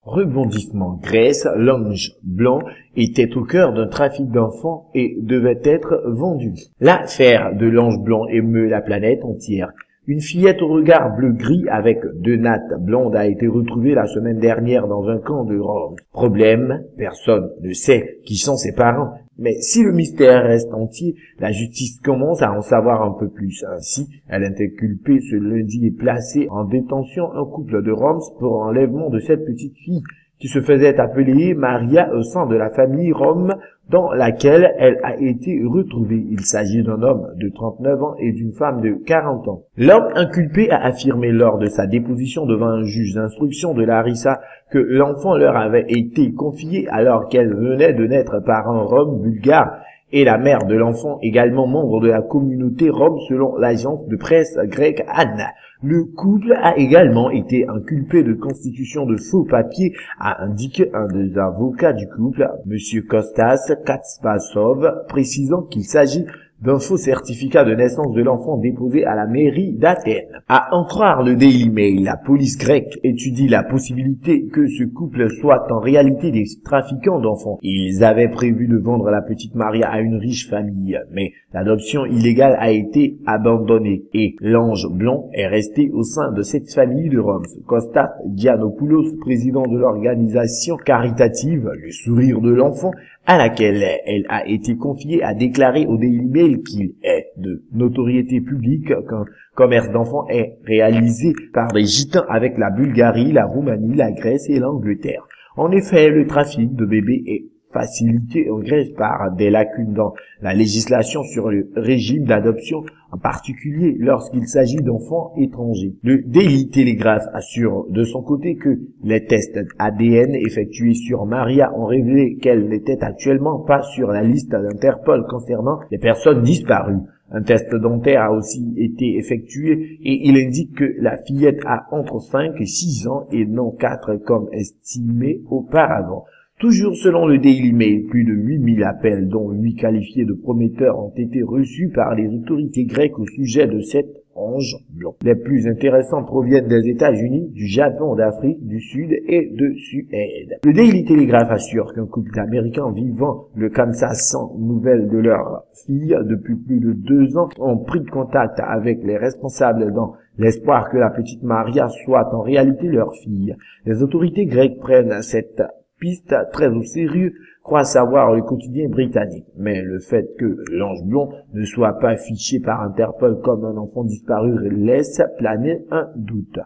Rebondissement Grèce, l'ange blanc était au cœur d'un trafic d'enfants et devait être vendu. L'affaire de l'ange blanc émeut la planète entière. Une fillette au regard bleu-gris avec deux nattes blondes a été retrouvée la semaine dernière dans un camp de Rome. Problème, personne ne sait qui sont ses parents. Mais si le mystère reste entier, la justice commence à en savoir un peu plus. Ainsi, elle inculpée ce lundi et placée en détention un couple de Roms pour enlèvement de cette petite fille qui se faisait appeler Maria au sein de la famille Rom dans laquelle elle a été retrouvée. Il s'agit d'un homme de 39 ans et d'une femme de 40 ans. L'homme inculpé a affirmé lors de sa déposition devant un juge d'instruction de Larissa que l'enfant leur avait été confié alors qu'elle venait de naître par un Rom bulgare et la mère de l'enfant également membre de la communauté Rom selon l'agence de presse grecque ANA. Le couple a également été inculpé de constitution de faux papiers, a indiqué un des avocats du couple, M. Kostas Katspasov, précisant qu'il s'agit d'un faux certificat de naissance de l'enfant déposé à la mairie d'Athènes. À en croire le Daily Mail, la police grecque étudie la possibilité que ce couple soit en réalité des trafiquants d'enfants. Ils avaient prévu de vendre la petite Maria à une riche famille, mais l'adoption illégale a été abandonnée et l'ange blanc est resté au sein de cette famille de Roms. Kostas Giannopoulos, président de l'organisation caritative Le Sourire de l'Enfant, à laquelle elle a été confiée, a déclaré au Daily Mail qu'il est de notoriété publique qu'un commerce d'enfants est réalisé par des gitans avec la Bulgarie, la Roumanie, la Grèce et l'Angleterre. En effet, le trafic de bébés est facilité en Grèce par des lacunes dans la législation sur le régime d'adoption, en particulier lorsqu'il s'agit d'enfants étrangers. Le Daily Telegraph assure de son côté que les tests ADN effectués sur Maria ont révélé qu'elle n'était actuellement pas sur la liste d'Interpol concernant les personnes disparues. Un test dentaire a aussi été effectué et il indique que la fillette a entre 5 et 6 ans et non 4 comme estimé auparavant. Toujours selon le Daily Mail, plus de 8000 appels, dont 8 qualifiés de prometteurs, ont été reçus par les autorités grecques au sujet de cet ange blanc. Les plus intéressants proviennent des États-Unis, du Japon, d'Afrique du Sud et de Suède. Le Daily Telegraph assure qu'un couple d'Américains vivant le Kansas sans nouvelles de leur fille depuis plus de 2 ans ont pris contact avec les responsables dans l'espoir que la petite Maria soit en réalité leur fille. Les autorités grecques prennent cette piste très au sérieux, croit savoir le quotidien britannique. Mais le fait que l'ange blond ne soit pas fiché par Interpol comme un enfant disparu laisse planer un doute.